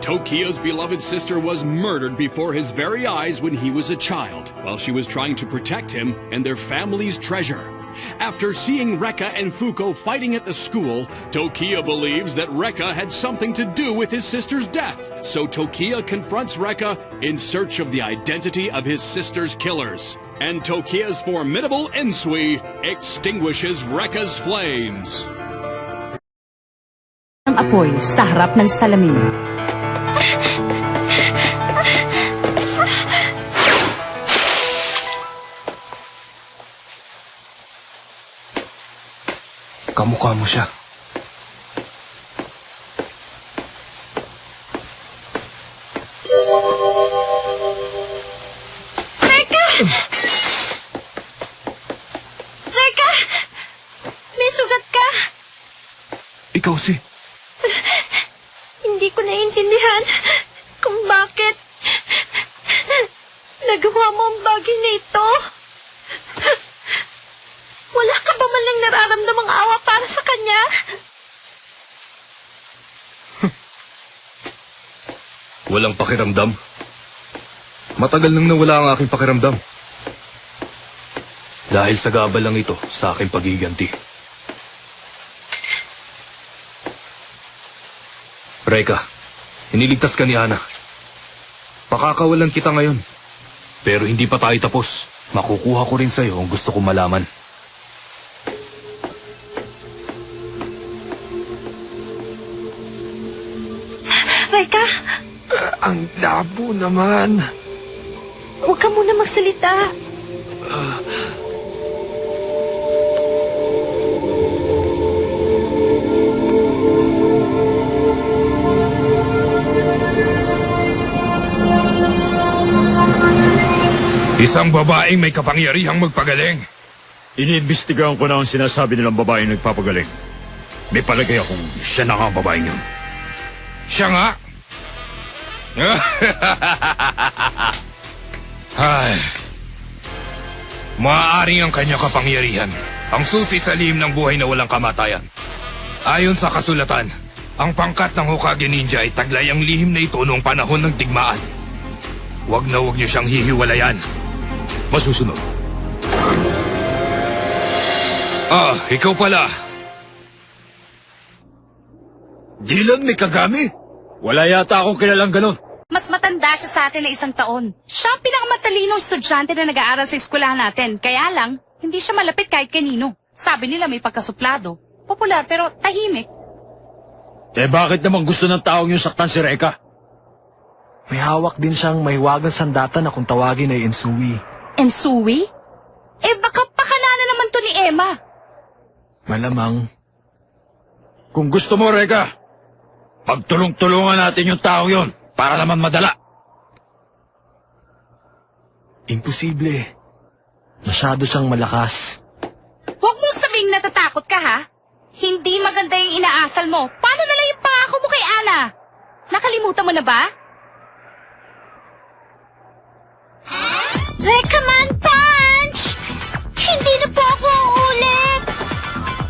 Tokia's beloved sister was murdered before his very eyes when he was a child, while she was trying to protect him and their family's treasure. After seeing Rekka and Fuko fighting at the school, Tokia believes that Rekka had something to do with his sister's death. So Tokia confronts Rekka in search of the identity of his sister's killers. And Tokia's formidable Ensui extinguishes Rekka's flames. Ang apoy sa harap ng salamin. Kamukha mo siya. Rekka! Rekka! May sugat ka! Ikaw si... Hindi ko naiintindihan kung bakit nagawa mo ang bagay na ito. Wala ka ba man lang nararamdamang awa para sa kanya? Walang pakiramdam. Matagal nang nawala ang aking pakiramdam. Dahil sa gabal lang ito sa aking pagiganti. Rekka, iniligtas ka ni Ana. Pakakawalan kita ngayon. Pero hindi pa tayo tapos. Makukuha ko rin sa'yo ang gusto kong malaman. Rekka, Ang labo naman. huwag ka muna magsalita. Isang babaeng may kapangyarihang magpagaling. Iniimbestigahan ko na ang sinasabi nilang babaeng nagpapagaling. May palagay akong siya na nga ang babaeng yun. Siya nga. Ay. Maaaring ang kanya kapangyarihan ang susi sa lihim ng buhay na walang kamatayan. Ayon sa kasulatan, ang pangkat ng Hokage Ninja ay taglay ang lihim na ito noong panahon ng digmaan. Huwag na huwag niyo siyang hihiwalayan. Masusunod. Ikaw pala. Dylan may Kagami? Wala yata akong kilalang ganon. Mas matanda siya sa atin na 1 taon. Siya ang pinakamatalinong estudyante na nag-aaral sa eskwelahan natin. Kaya lang, hindi siya malapit kahit kanino. Sabi nila may pagkasuplado. Popular pero tahimik. Eh bakit naman gusto ng taong yung saktan si Rekka? May hawak din siyang mahiwagang sandata na kung tawagin ay Ensui. Ensui? Eh baka pakalanan naman to ni Emma. Malamang. Kung gusto mo, Rekka, pagtulong-tulungan natin yung tao yon para naman madala. Imposible. Masyado siyang malakas. Huwag mong sabing natatakot ka, ha? Hindi maganda yung inaasal mo. Paano na lang yung pangako mo kay Ana? Nakalimutan mo na ba? Rekka man, punch! Hindi na po ako uulit!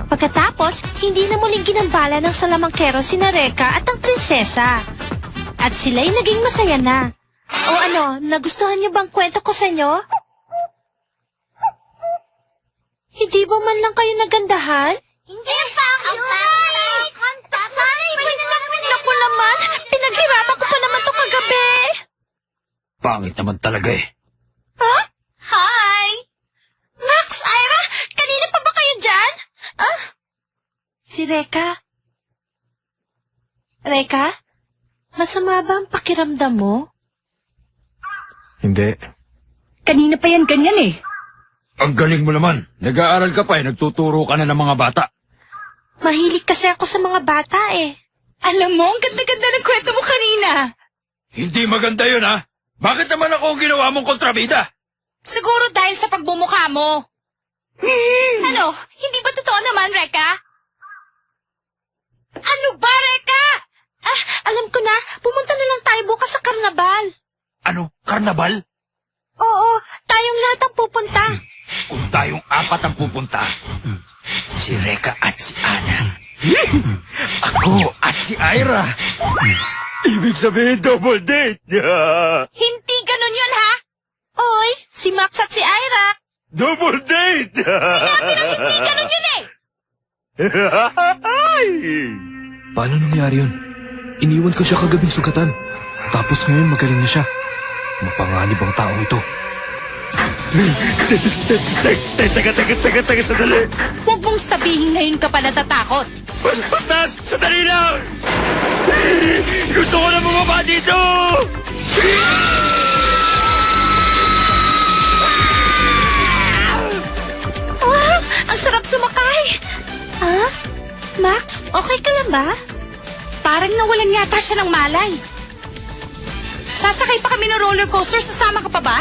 Pagkatapos, hindi na muling ginambala ng salamangkero sina Rekka at ang prinsesa. At sila'y naging masaya na. O ano, nagustuhan niyo bang kwento ko sa inyo? Hindi ba man lang kayo nagandahan? Hindi pa ako pangit! Sorry, naku naman! Pinaghirapan ko pa naman to kagabi! Pangit naman talaga eh. Huh? Hi! Max, Ira, kanina pa ba kayo dyan? Si Rekka. Rekka, masama ba ang pakiramdam mo? Hindi. Kanina pa yan ganyan eh. Ang galing mo naman. Nag-aaral ka pa eh. Nagtuturo ka na ng mga bata. Mahilig kasi ako sa mga bata eh. Alam mo, ang ganda-ganda ng kwento mo kanina. Hindi maganda yun, ha? Bakit naman ako ang ginawa mong kontrabida? Siguro dahil sa pagbumukha mo. Ano? Hindi ba totoo naman, Rekka? Ano ba, Rekka? Alam ko na, pumunta na lang tayo bukas sa karnabal. Ano? Karnabal? Oo, tayong lahat ang pupunta. Kung tayong 4 ang pupunta, si Rekka at si Ana. Ako at si Ira. Ibig sabihin, double date! Hindi ganun yun, ha? Oy, si Max at si Ira. Double date! Hindi ganun yun eh! Paano nangyari yun? Iniwan ko siya kagabing sugatan. Tapos ngayon magaling na siya. Mapanganib ang taong ito. Teka, sandali! Huwag mong sabihin ngayon ka pa natatakot. Basta, sandali lang! Gusto ko na bumaba dito! Ah, ang sarap sumakay. Ah? Max, okay ka lang ba? Parang nawalan yata siya ng malay. Sasakay pa kami ng roller coaster, sasama ka pa ba?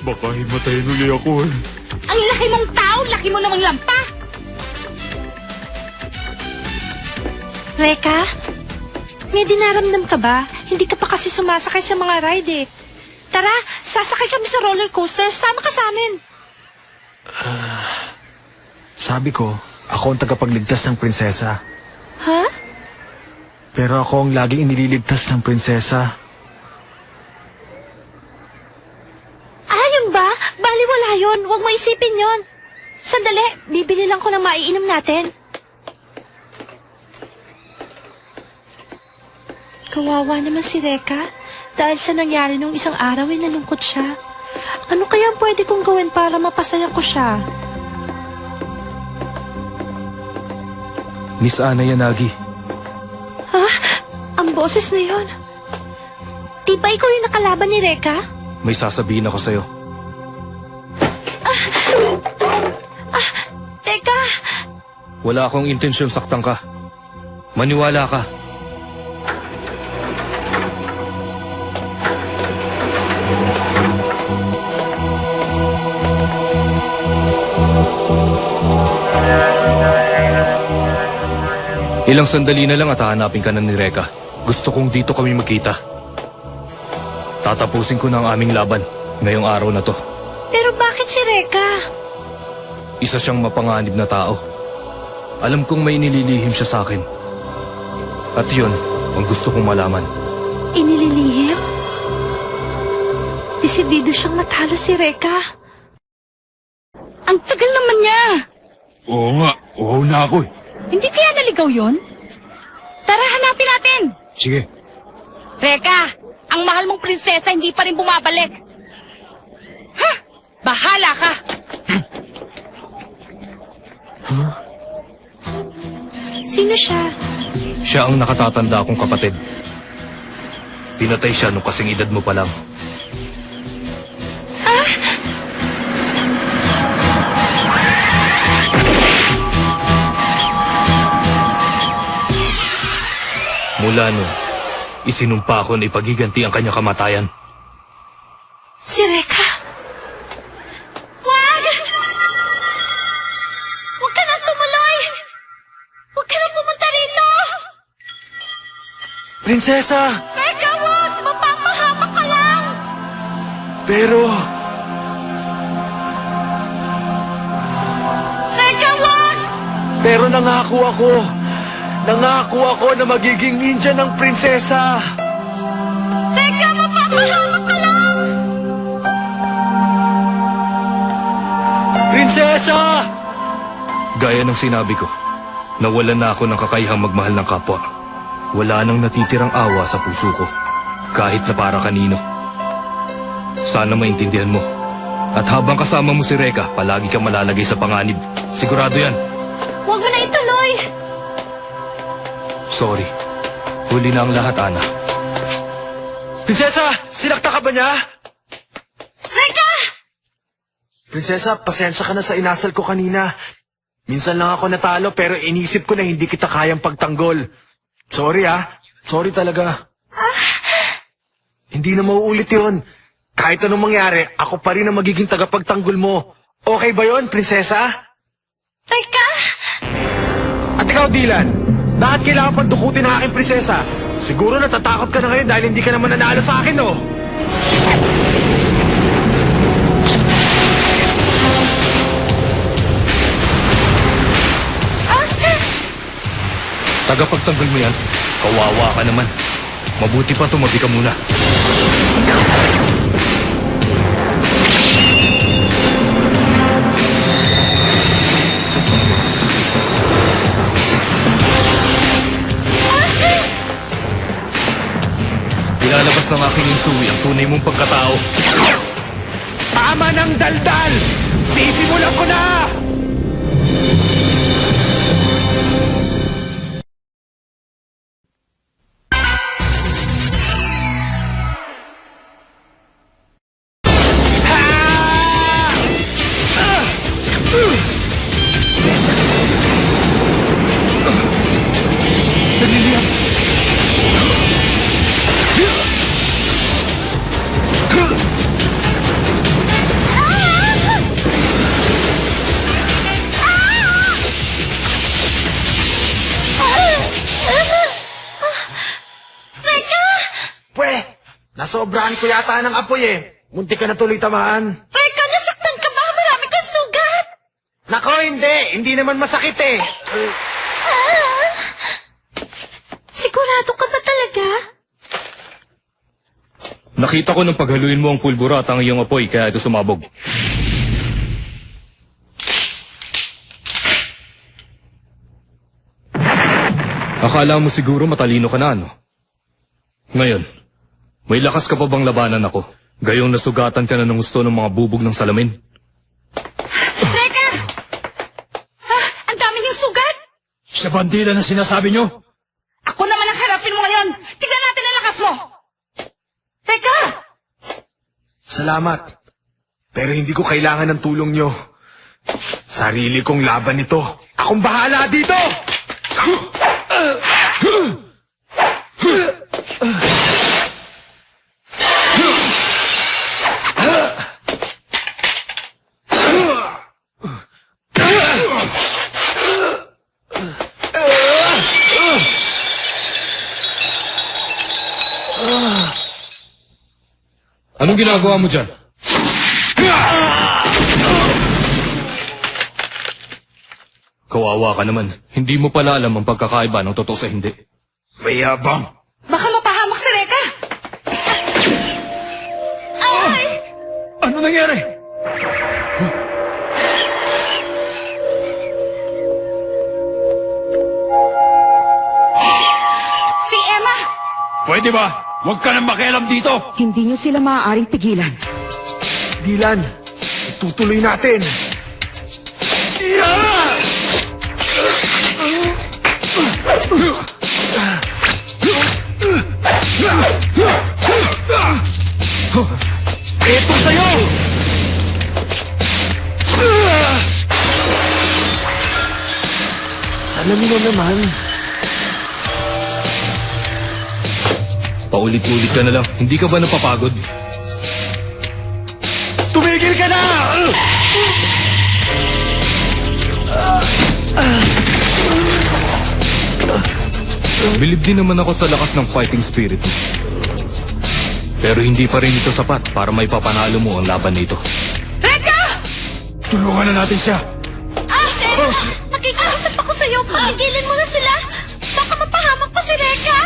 Baka himatayin uli ako eh. Ang laki mong tao, laki mo namang lampa. Reka, may dinaramdam ka ba? Hindi ka pa kasi sumasakay sa mga ride eh. Tara, sasakay kami sa roller coaster, sama ka sa amin. Sabi ko, ako ang tagapagligtas ng prinsesa. Ha? Pero ako ang laging inililigtas ng prinsesa. Ayun ba? Baliwala yun. Huwag mo isipin yun. Sandali, bibili lang ko ng maiinom natin. Kawawa naman si Reka. Dahil sa nangyari nung isang araw ay nalungkot siya. Ano kaya ang pwede kong gawin para mapasaya ko siya? Miss Ana Yanagi, Ha? Ang boses na yun. Di ba ikaw yung nakalaban ni Reka? may sasabihin ako sa'yo. Teka! Wala akong intensyon saktan ka. Maniwala ka. Ilang sandali na lang at hahanapin ka na ni Reka. Gusto kong dito kami magkita. Tatapusin ko na ang aming laban ngayong araw na to. Pero bakit si Reka? Isa siyang mapanganib na tao. Alam kong may nililihim siya sa akin. At yun ang gusto kong malaman. Inililihim? Desidido siyang matalo si Reka. Ang tagal naman niya. Oo nga, oo na ako eh. Hindi kaya naligaw yun? Tara, hanapin natin. Sige. Reka, ang mahal mong prinsesa hindi pa rin bumabalik. Ha? Bahala ka. Sino siya? Siya ang nakatatanda kong kapatid. Pinatay siya nung kasing edad mo pa lang. Mula nun, isinumpa ko na ipagiganti ang kanyang kamatayan. Si Reka. Wag! Huwag ka nang tumuloy! Huwag ka nang pumunta rito! Prinsesa! Reka, wag! Mapapahamak ka lang! Pero... Reka, wag! Pero nangako ako. Nangako ako na magiging ninja ng prinsesa. Reka, mapapahamak ka lang! Prinsesa! Gaya ng sinabi ko, nawalan na ako ng kakayahang magmahal ng kapwa. Wala nang natitirang awa sa puso ko, kahit na para kanino. Sana maintindihan mo. At habang kasama mo si Reka, palagi kang malalagay sa panganib. Sigurado yan. Huwag mo na ituloy! Sorry. Huli na ang lahat, Ana. Prinsesa! Sinakta ka ba niya? Reka! Prinsesa, pasensya ka na sa inasal ko kanina. Minsan lang ako natalo pero inisip ko na hindi kita kayang pagtanggol. Sorry Sorry talaga. Hindi na mauulit yun. Kahit anong mangyari, ako pa rin ang magiging tagapagtanggol mo. Okay ba yon, prinsesa? Reka! At ikaw, Dylan, bakit kailangan pang dukutin ang aking prinsesa? Siguro natatakot ka na ngayon dahil hindi ka naman nanalo sa akin, no? Tagapagtanggol mo yan. Kawawa ka naman. Mabuti pa tumabi ka muna. Ilalabas ng aking insui ang tunay mong pagkatao. Tama ng daldal! Sisimulan ko na! Nasobrahan ko yata ng apoy eh. Munti ka na tuloy tamaan. Reka, nasaktan ka ba? Marami kang sugat. Nako, hindi. Hindi naman masakit eh. Sigurado ka ba talaga? Nakita ko nang paghaluin mo ang pulbura at ang iyong apoy kaya ito sumabog. Akala mo siguro matalino ka na, ano? Ngayon, may lakas ka pa bang labanan ako? Gayong nasugatan ka na ng gusto ng mga bubog ng salamin? Reka! Ang dami niyong sugat! Sa bandila na sinasabi nyo? Ako naman ang harapin mo ngayon! Tignan natin ang lakas mo! Reka! Salamat. Pero hindi ko kailangan ng tulong nyo. Sarili kong laban ito. Akong bahala dito! Anong ginagawa mo dyan? Kawawa ka naman. Hindi mo pala alam ang pagkakaiba ng totoo sa hindi. Mayabang. Baka mapahamak si Reka! Ay! Ano nangyari? Si Emma! Pwede ba? Huwag ka nang makialam dito. Hindi niyo sila maaaring pigilan. Dylan, itutuloy natin. Ito sa'yo! Salamin mo naman. Paulit-ulit ka na lang. Hindi ka ba napapagod? Tumigil ka na! Bilib din naman ako sa lakas ng fighting spirit mo. Pero hindi pa rin ito sapat para may papanalo mo ang laban nito. Reka! Tulungan na natin siya. Emma! Nakikiusap ako sa'yo. Pagigilin mo na sila. Baka mapahamak pa si Reka.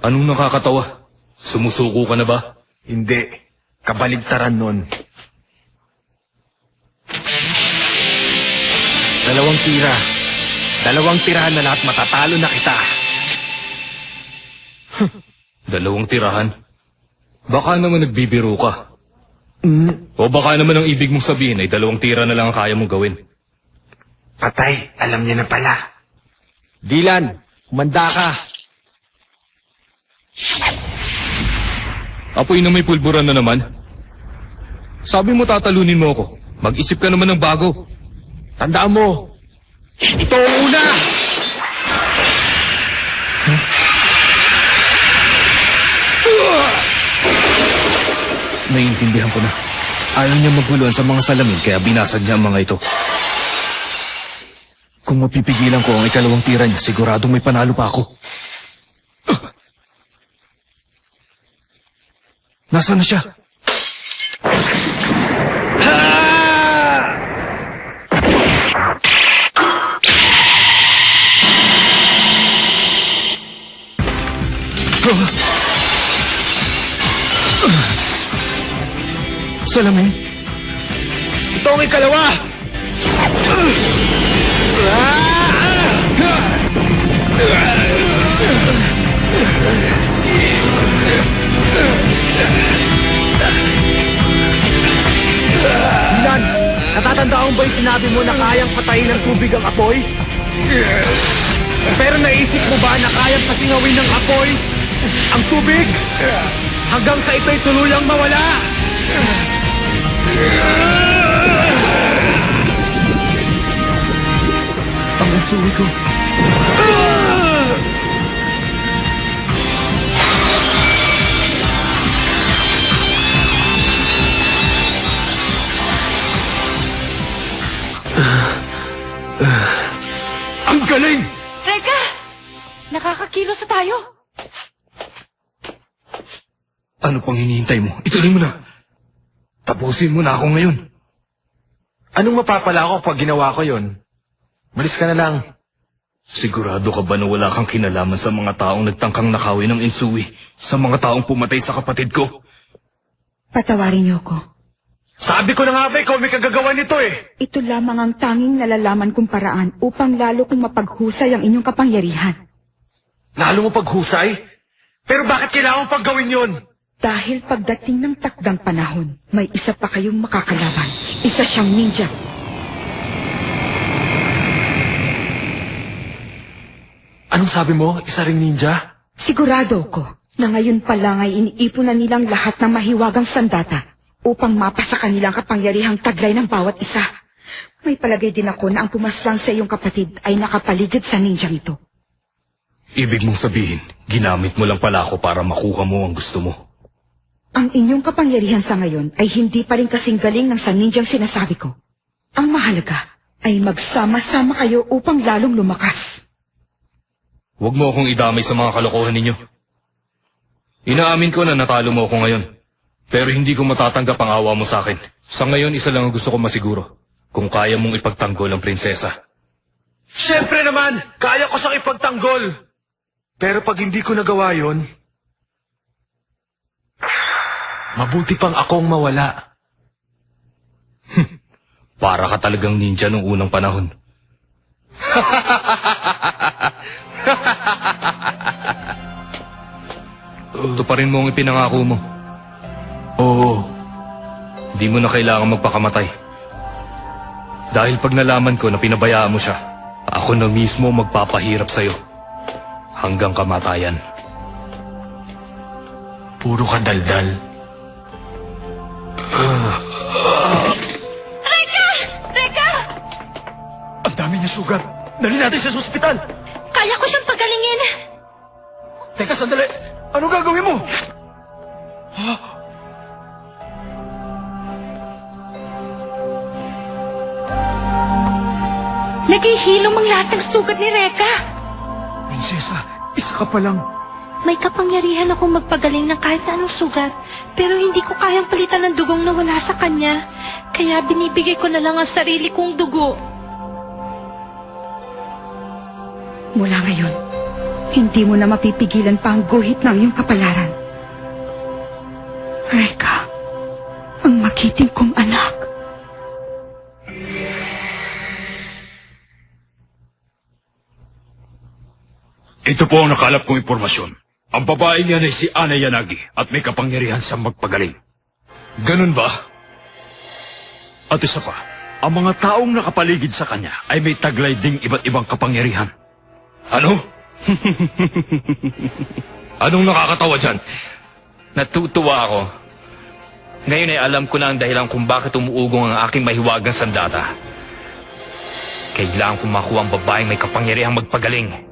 Anong nakakatawa? Sumusuko ka na ba? Hindi. Kabaligtaran nun. Dalawang tirahan na lahat matatalo na kita. Dalawang tirahan? Baka naman nagbibiro ka. O baka naman ang ibig mong sabihin ay 2 tira na lang ang kaya mong gawin. Patay, alam niya na pala. Dylan, humanda ka. Apoy na may pulburan na naman. Sabi mo tatalunin mo ako. Mag-isip ka naman ng bago. Tandaan mo, ito ang una! Naiintindihan ko na. Ayaw niya maguluhan sa mga salamin kaya binasag niya ang mga ito. Kung mapipigilan ko ang 2 tira niya, siguradong may panalo pa ako. Nasaan na siya? Salamin? Ito ang ikalawa! Milan, natatandaan ba yung sinabi mo na kayang patayin ng tubig ang apoy? Pero naisip mo ba na kayang pasingawin ng apoy ang tubig? Hanggang sa ito'y tuluyang mawala! Ang ansuri ko. Ang galing! Reka! Nakakakilos na tayo. Ano pang hinihintay mo? Ituloy mo na. Tapusin mo na ako ngayon. Anong mapapala ko pag ginawa ko yon? Malis ka na lang. Sigurado ka ba na wala kang kinalaman sa mga taong nagtangkang nakawin ng Insui? Sa mga taong pumatay sa kapatid ko? Patawarin niyo ko. Sabi ko na nga ba, ikaw may kagagawa nito eh. Ito lamang ang tanging nalalaman kong paraan upang lalo kong mapaghusay ang inyong kapangyarihan. Lalo mo paghusay? Pero bakit kailangan pag gawin yon? Dahil pagdating ng takdang panahon, may isa pa kayong makakalaban. Isa siyang ninja. Anong sabi mo? Isa ring ninja? Sigurado ko na ngayon pa lang ay iniipon na nilang lahat ng mahiwagang sandata upang mapa sa kanilang kapangyarihang taglay ng bawat isa. May palagay din ako na ang pumaslang sa iyong kapatid ay nakapaligid sa ninjang ito. Ibig mong sabihin, ginamit mo lang pala ako para makuha mo ang gusto mo. Ang inyong kapangyarihan sa ngayon ay hindi pa rin kasing galing ng sa ninjang sinasabi ko. Ang mahalaga ay magsama-sama kayo upang lalong lumakas. Huwag mo akong idamay sa mga kalokohan ninyo. Inaamin ko na natalo mo ako ngayon. Pero hindi ko matatanggap ang awa mo sa akin. Sa ngayon, isa lang ang gusto ko masiguro. Kung kaya mong ipagtanggol ang prinsesa. Siyempre naman, kaya ko siyang ipagtanggol. Pero pag hindi ko nagawa yon, mabuti pang akong mawala. Para ka talagang ninja nung unang panahon. Tuparin mo ang ipinangako mo. Oo. Di mo na kailangan magpakamatay. Dahil pag nalaman ko na pinabayaan mo siya, ako na mismo magpapahirap sa'yo. Hanggang kamatayan. Puro ka daldal. Reka! Ang dami niya sugat. Dali natin siya sa ospital. Kaya ko siyang pagalingin. Teka, sandali. Ano gagawin mo? Naghihilom ang lahat ng sugat ni Reka. Prinsesa, isa ka pa lang. May kapangyarihan akong magpagaling ng kahit na anong sugat, pero hindi ko kayang palitan ng dugong nawala sa kanya. Kaya binibigay ko na lang ang sarili kong dugo. Mula ngayon, hindi mo na mapipigilan pa ang guhit ng iyong kapalaran. Reka, ang magiting kong anak. Ito po ang nakalap kong impormasyon. Ang babae niyan ay si Ana Yanagi at may kapangyarihan sa magpagaling. Ganun ba? At isa pa, ang mga taong nakapaligid sa kanya ay may taglay ding iba't ibang kapangyarihan. Ano? Anong nakakatawa dyan? Natutuwa ako. Ngayon ay alam ko na ang dahilan kung bakit umuugong ang aking mahiwagang sandata. Kailangan kong makuha ang babaeng may kapangyarihang magpagaling.